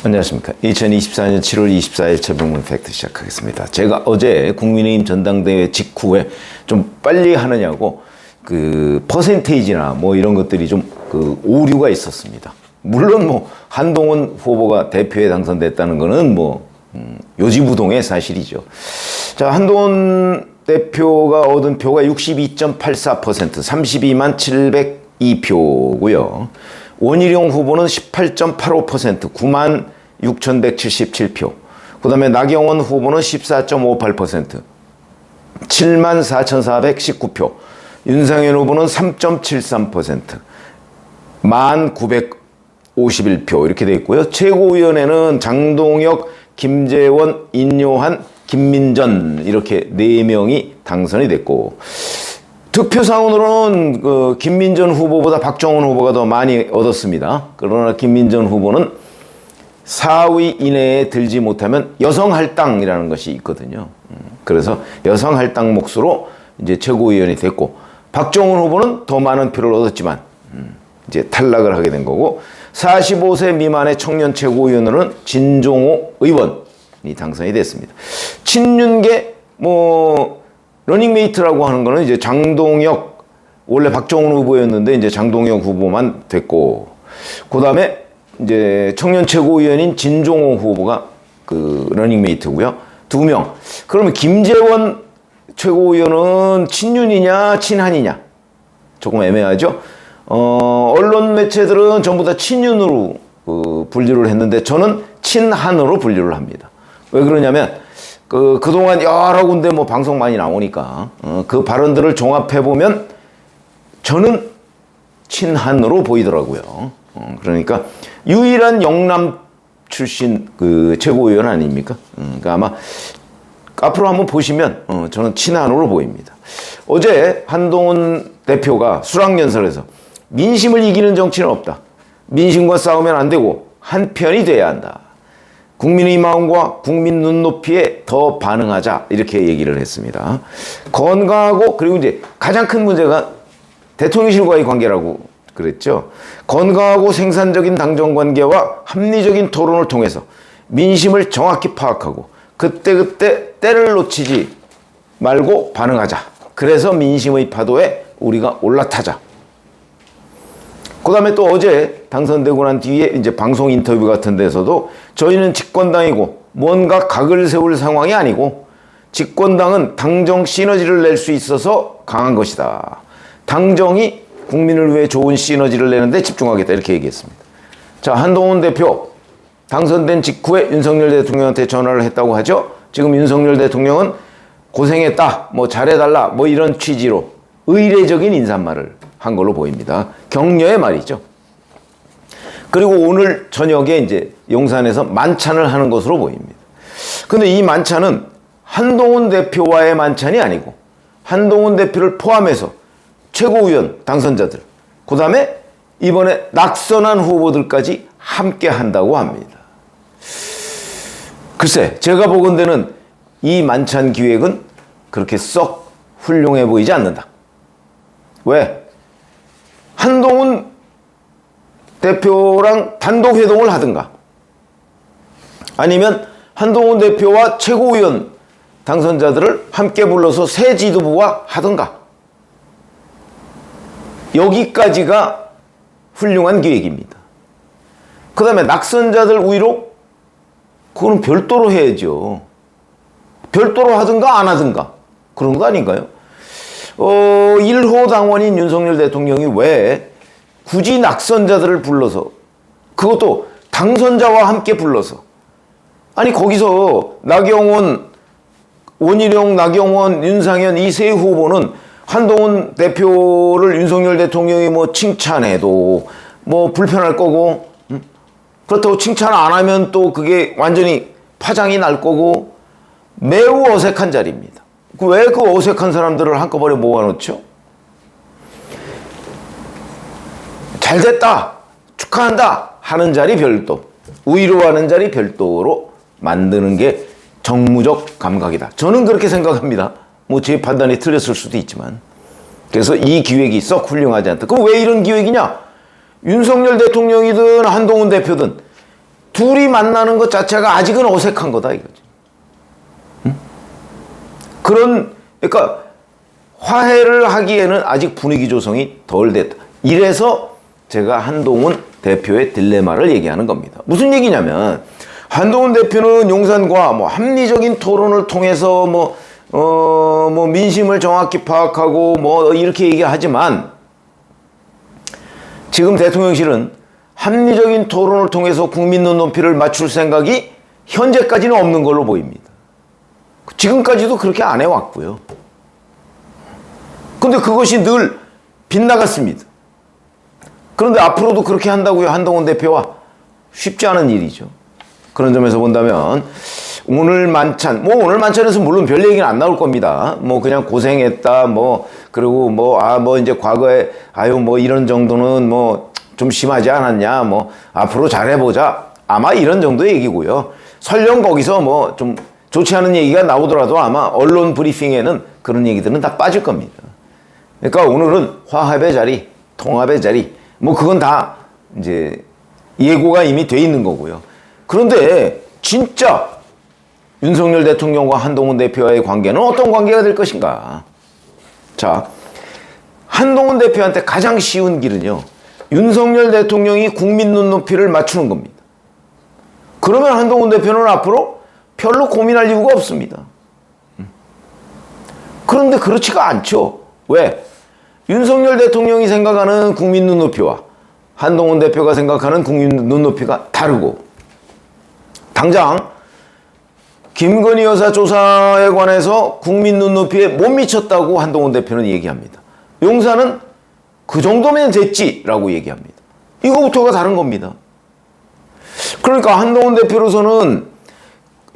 안녕하십니까. 2024년 7월 24일 최병문 팩트 시작하겠습니다. 제가 어제 국민의힘 전당대회 직후에 좀 빨리 하느냐고 그 퍼센테이지나 뭐 이런 것들이 좀 그 오류가 있었습니다. 물론 뭐 한동훈 후보가 대표에 당선됐다는 거는 뭐 요지부동의 사실이죠. 자, 한동훈 대표가 얻은 표가 62.84%, 32만 702표고요. 원희룡 후보는 18.85%, 9만 6,177표. 그 다음에 나경원 후보는 14.58%, 7만 4,419표. 윤상현 후보는 3.73%, 1,951표 이렇게 돼 있고요. 최고위원회는 장동혁, 김재원, 인요한, 김민전 이렇게 4명이 당선이 됐고, 득표상으로는 그 김민전 후보보다 박정원 후보가 더 많이 얻었습니다. 그러나 김민전 후보는 4위 이내에 들지 못하면 여성할당이라는 것이 있거든요. 그래서 여성할당 몫으로 이제 최고위원이 됐고, 박정원 후보는 더 많은 표를 얻었지만 이제 탈락을 하게 된 거고, 45세 미만의 청년 최고위원으로는 진종호 의원이 당선이 됐습니다. 친윤계 뭐 러닝메이트라고 하는 거는 이제 장동혁, 원래 박정훈 후보였는데 이제 장동혁 후보만 됐고, 그 다음에 이제 청년 최고위원인 진종호 후보가 그 러닝메이트고요. 2명. 그러면 김재원 최고위원은 친윤이냐 친한이냐? 조금 애매하죠? 언론 매체들은 전부 다 친윤으로 분류를 했는데 저는 친한으로 분류를 합니다. 왜 그러냐면 그동안 여러 군데 뭐 방송 많이 나오니까 그 발언들을 종합해보면 저는 친한으로 보이더라고요. 그러니까 유일한 영남 출신 그 최고위원 아닙니까? 그러니까 아마 앞으로 한번 보시면 저는 친한으로 보입니다. 어제 한동훈 대표가 수락연설에서 민심을 이기는 정치는 없다. 민심과 싸우면 안 되고 한편이 돼야 한다. 국민의 마음과 국민 눈높이에 더 반응하자 이렇게 얘기를 했습니다. 건강하고, 그리고 이제 가장 큰 문제가 대통령실과의 관계라고 그랬죠. 건강하고 생산적인 당정관계와 합리적인 토론을 통해서 민심을 정확히 파악하고 그때그때 때를 놓치지 말고 반응하자. 그래서 민심의 파도에 우리가 올라타자. 그 다음에 또 어제 당선되고 난 뒤에 이제 방송 인터뷰 같은 데서도 저희는 집권당이고 뭔가 각을 세울 상황이 아니고 집권당은 당정 시너지를 낼 수 있어서 강한 것이다. 당정이 국민을 위해 좋은 시너지를 내는데 집중하겠다. 이렇게 얘기했습니다. 자, 한동훈 대표 당선된 직후에 윤석열 대통령한테 전화를 했다고 하죠. 지금 윤석열 대통령은 고생했다, 뭐 잘해달라, 뭐 이런 취지로 의례적인 인사말을 한 걸로 보입니다. 격려의 말이죠. 그리고 오늘 저녁에 이제 용산에서 만찬을 하는 것으로 보입니다. 근데 이 만찬은 한동훈 대표와의 만찬이 아니고 한동훈 대표를 포함해서 최고위원 당선자들, 그 다음에 이번에 낙선한 후보들까지 함께 한다고 합니다. 글쎄, 제가 보건대는 이 만찬 기획은 그렇게 썩 훌륭해 보이지 않는다. 왜? 한동훈 대표랑 단독 회동을 하든가, 아니면 한동훈 대표와 최고위원 당선자들을 함께 불러서 새 지도부와 하든가, 여기까지가 훌륭한 기획입니다. 그 다음에 낙선자들 우위로, 그거는 별도로 해야죠. 별도로 하든가 안 하든가 그런 거 아닌가요? 1호 당원인 윤석열 대통령이 왜 굳이 낙선자들을 불러서, 그것도 당선자와 함께 불러서, 아니 거기서 나경원, 원희룡, 나경원, 윤상현 이 세 후보는 한동훈 대표를 윤석열 대통령이 뭐 칭찬해도 뭐 불편할 거고, 그렇다고 칭찬 안 하면 또 그게 완전히 파장이 날 거고 매우 어색한 자리입니다. 왜 그 어색한 사람들을 한꺼번에 모아놓죠? 잘됐다, 축하한다 하는 자리 별도, 위로하는 자리 별도로 만드는 게 정무적 감각이다. 저는 그렇게 생각합니다. 뭐 제 판단이 틀렸을 수도 있지만. 그래서 이 기획이 썩 훌륭하지 않다. 그럼 왜 이런 기획이냐? 윤석열 대통령이든 한동훈 대표든 둘이 만나는 것 자체가 아직은 어색한 거다 이거지. 응? 그러니까 화해를 하기에는 아직 분위기 조성이 덜 됐다. 이래서 제가 한동훈 대표의 딜레마를 얘기하는 겁니다. 무슨 얘기냐면 한동훈 대표는 용산과 뭐 합리적인 토론을 통해서 뭐 민심을 정확히 파악하고 뭐 이렇게 얘기하지만 지금 대통령실은 합리적인 토론을 통해서 국민 눈높이를 맞출 생각이 현재까지는 없는 걸로 보입니다. 지금까지도 그렇게 안 해왔고요. 근데 그것이 늘 빗나갔습니다. 그런데 앞으로도 그렇게 한다고요, 한동훈 대표와? 쉽지 않은 일이죠. 그런 점에서 본다면 오늘 만찬에서 물론 별 얘기는 안 나올 겁니다. 뭐 그냥 고생했다, 그리고 이제 과거에 이런 정도는 좀 심하지 않았냐, 앞으로 잘해보자, 아마 이런 정도의 얘기고요. 설령 거기서 좀 좋지 않은 얘기가 나오더라도 아마 언론 브리핑에는 그런 얘기들은 다 빠질 겁니다. 그러니까 오늘은 화합의 자리, 통합의 자리, 그건 다 이제 예고가 이미 돼 있는 거고요. 그런데 진짜 윤석열 대통령과 한동훈 대표와의 관계는 어떤 관계가 될 것인가? 자, 한동훈 대표한테 가장 쉬운 길은요, 윤석열 대통령이 국민 눈높이를 맞추는 겁니다. 그러면 한동훈 대표는 앞으로 별로 고민할 이유가 없습니다. 그런데 그렇지가 않죠. 왜? 윤석열 대통령이 생각하는 국민 눈높이와 한동훈 대표가 생각하는 국민 눈높이가 다르고, 당장 김건희 여사 조사에 관해서 국민 눈높이에 못 미쳤다고 한동훈 대표는 얘기합니다. 용산은 그 정도면 됐지라고 얘기합니다. 이거부터가 다른 겁니다. 그러니까 한동훈 대표로서는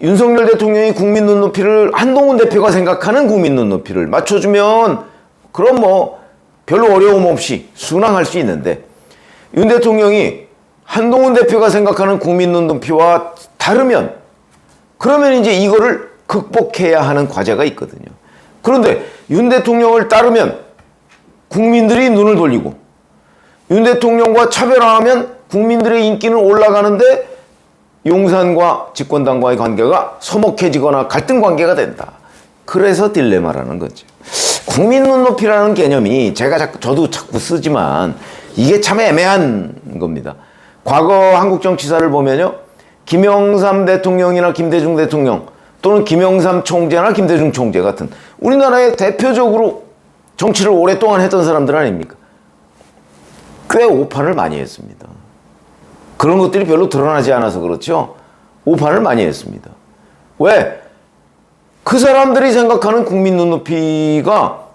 윤석열 대통령이 국민 눈높이를 한동훈 대표가 생각하는 국민 눈높이를 맞춰주면 그럼 별로 어려움 없이 순항할 수 있는데, 윤 대통령이 한동훈 대표가 생각하는 국민 눈높이와 다르면 그러면 이제 이거를 극복해야 하는 과제가 있거든요. 그런데 윤 대통령을 따르면 국민들이 눈을 돌리고, 윤 대통령과 차별화하면 국민들의 인기는 올라가는데 용산과 집권당과의 관계가 서먹해지거나 갈등 관계가 된다. 그래서 딜레마라는 거죠. 국민 눈높이라는 개념이 저도 자꾸 쓰지만 이게 참 애매한 겁니다. 과거 한국 정치사를 보면요, 김영삼 대통령이나 김대중 대통령 또는 김영삼 총재나 김대중 총재 같은 우리나라의 대표적으로 정치를 오랫동안 했던 사람들 아닙니까? 꽤 오판을 많이 했습니다. 그런 것들이 별로 드러나지 않아서 그렇죠. 오판을 많이 했습니다. 왜? 그 사람들이 생각하는 국민 눈높이가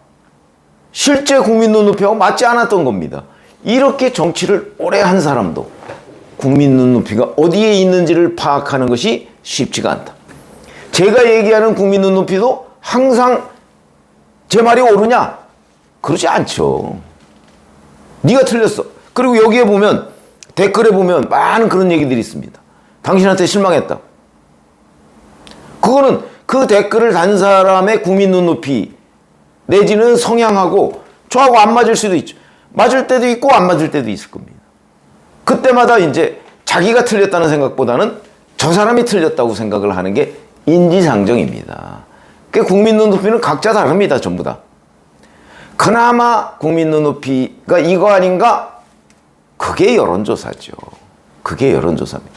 실제 국민 눈높이하고 맞지 않았던 겁니다. 이렇게 정치를 오래 한 사람도 국민 눈높이가 어디에 있는지를 파악하는 것이 쉽지가 않다. 제가 얘기하는 국민 눈높이도 항상 제 말이 옳으냐? 그렇지 않죠. 네가 틀렸어. 그리고 여기에 보면, 댓글에 보면 많은 그런 얘기들이 있습니다. 당신한테 실망했다. 그거는 그 댓글을 단 사람의 국민 눈높이 내지는 성향하고 저하고 안 맞을 수도 있죠. 맞을 때도 있고 안 맞을 때도 있을 겁니다. 그때마다 이제 자기가 틀렸다는 생각보다는 저 사람이 틀렸다고 생각을 하는 게 인지상정입니다. 그 국민 눈높이는 각자 다릅니다. 전부 다. 그나마 국민 눈높이가 이거 아닌가? 그게 여론조사죠. 그게 여론조사입니다.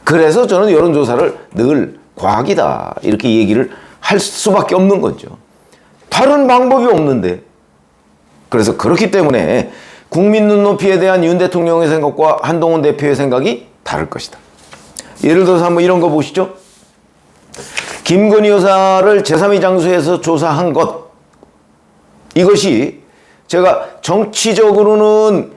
그래서 저는 여론조사를 늘 과학이다 이렇게 얘기를 할 수밖에 없는 거죠. 다른 방법이 없는데. 그래서 그렇기 때문에 국민 눈높이에 대한 윤 대통령의 생각과 한동훈 대표의 생각이 다를 것이다. 예를 들어서 한번 이런 거 보시죠. 김건희 여사를 제3의 장소에서 조사한 것, 이것이 제가 정치적으로는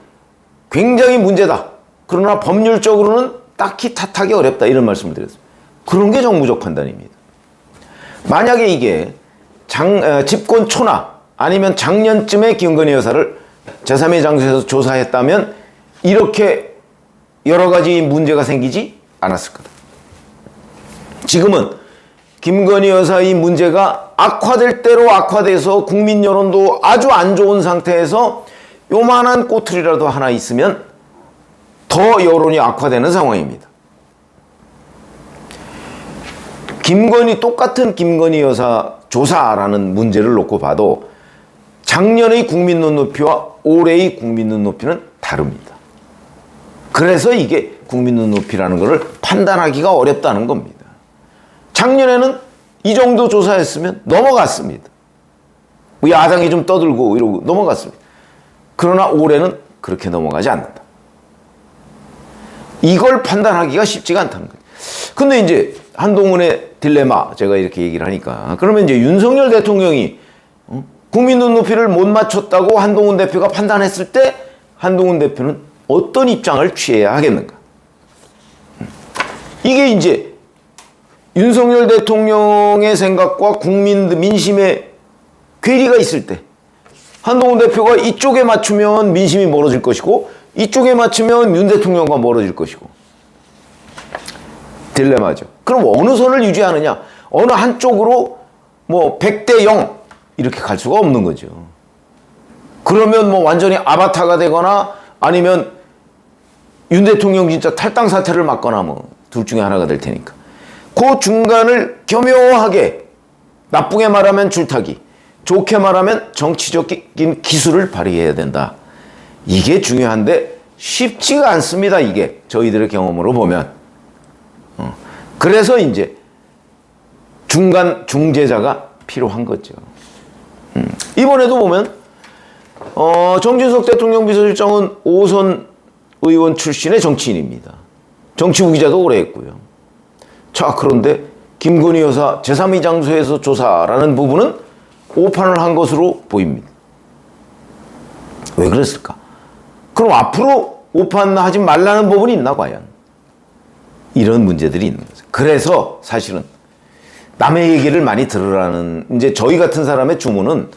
굉장히 문제다, 그러나 법률적으로는 딱히 탓하기 어렵다, 이런 말씀을 드렸습니다. 그런 게 정무적 판단입니다. 만약에 이게 집권 초나 아니면 작년쯤에 김건희 여사를 제3의 장소에서 조사했다면 이렇게 여러 가지 문제가 생기지 않았을 거다. 지금은 김건희 여사의 문제가 악화될 대로 악화돼서 국민 여론도 아주 안 좋은 상태에서 요만한 꼬투리라도 하나 있으면 더 여론이 악화되는 상황입니다. 똑같은 김건희 여사 조사라는 문제를 놓고 봐도 작년의 국민 눈높이와 올해의 국민 눈높이는 다릅니다. 그래서 이게 국민 눈높이라는 것을 판단하기가 어렵다는 겁니다. 작년에는 이 정도 조사했으면 넘어갔습니다. 야당이 좀 떠들고 이러고 넘어갔습니다. 그러나 올해는 그렇게 넘어가지 않는다. 이걸 판단하기가 쉽지가 않다는 거예요. 근데 이제 한동훈의 딜레마, 제가 이렇게 얘기를 하니까, 그러면 이제 윤석열 대통령이 국민 눈높이를 못 맞췄다고 한동훈 대표가 판단했을 때 한동훈 대표는 어떤 입장을 취해야 하겠는가? 이게 이제 윤석열 대통령의 생각과 민심의 괴리가 있을 때 한동훈 대표가 이쪽에 맞추면 민심이 멀어질 것이고 이쪽에 맞추면 윤 대통령과 멀어질 것이고, 딜레마죠. 그럼 어느 선을 유지하느냐? 어느 한쪽으로 뭐 100대 0 이렇게 갈 수가 없는 거죠. 그러면 뭐 완전히 아바타가 되거나 아니면 윤 대통령 진짜 탈당 사태를 맞거나 뭐 둘 중에 하나가 될 테니까. 그 중간을 교묘하게, 나쁘게 말하면 줄타기, 좋게 말하면 정치적인 기술을 발휘해야 된다. 이게 중요한데 쉽지가 않습니다. 이게 저희들의 경험으로 보면. 그래서 이제 중간 중재자가 필요한 거죠. 이번에도 보면 정진석 대통령 비서실장은 5선 의원 출신의 정치인입니다. 정치 후기자도 오래 했고요. 자, 그런데 김건희 여사 제3의 장소에서 조사라는 부분은 오판을 한 것으로 보입니다. 왜 그랬을까? 그럼 앞으로 오판하지 말라는 법은 있나 과연? 이런 문제들이 있는 거죠. 그래서 사실은 남의 얘기를 많이 들으라는, 이제 저희 같은 사람의 주문은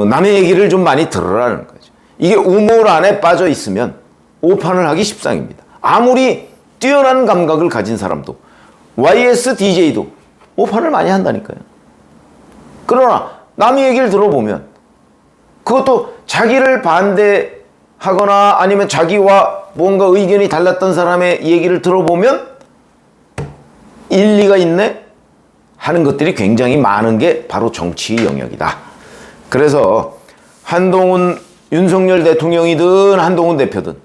남의 얘기를 좀 많이 들으라는 거죠. 이게 우물 안에 빠져 있으면 오판을 하기 십상입니다. 아무리 뛰어난 감각을 가진 사람도, YS DJ도 오판을 많이 한다니까요. 그러나 남의 얘기를 들어보면, 그것도 자기를 반대하거나 아니면 자기와 뭔가 의견이 달랐던 사람의 얘기를 들어보면 일리가 있네 하는 것들이 굉장히 많은 게 바로 정치의 영역이다. 그래서 한동훈, 윤석열 대통령이든 한동훈 대표든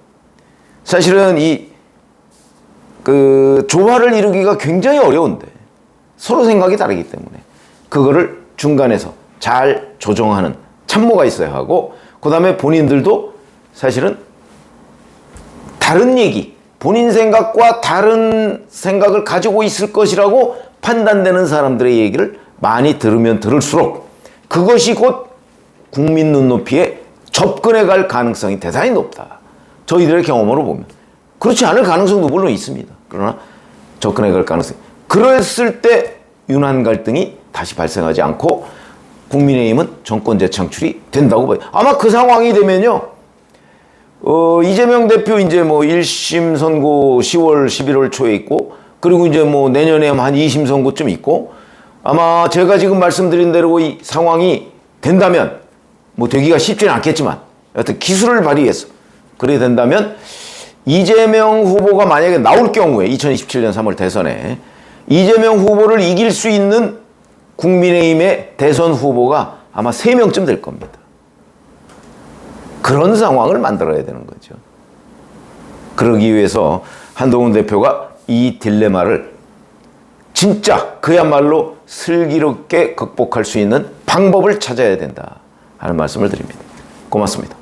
사실은 조화를 이루기가 굉장히 어려운데 서로 생각이 다르기 때문에 그거를 중간에서 잘 조정하는 참모가 있어야 하고, 그 다음에 본인들도 사실은 다른 얘기, 본인 생각과 다른 생각을 가지고 있을 것이라고 판단되는 사람들의 얘기를 많이 들으면 들을수록 그것이 곧 국민 눈높이에 접근해 갈 가능성이 대단히 높다. 저희들의 경험으로 보면. 그렇지 않을 가능성도 물론 있습니다. 그러나 접근해 갈 가능성이. 그랬을 때 윤한 갈등이 다시 발생하지 않고 국민의힘은 정권 재창출이 된다고 봐요. 아마 그 상황이 되면요, 이재명 대표 이제 뭐 1심 선고 10월, 11월 초에 있고, 그리고 이제 뭐 내년에 한 2심 선고쯤 있고, 아마 제가 지금 말씀드린 대로 이 상황이 된다면, 뭐 되기가 쉽지는 않겠지만, 여하튼 기술을 발휘해서 그래 된다면, 이재명 후보가 만약에 나올 경우에 2027년 3월 대선에 이재명 후보를 이길 수 있는 국민의힘의 대선 후보가 아마 3명쯤 될 겁니다. 그런 상황을 만들어야 되는 거죠. 그러기 위해서 한동훈 대표가 이 딜레마를 진짜 그야말로 슬기롭게 극복할 수 있는 방법을 찾아야 된다 하는 말씀을 드립니다. 고맙습니다.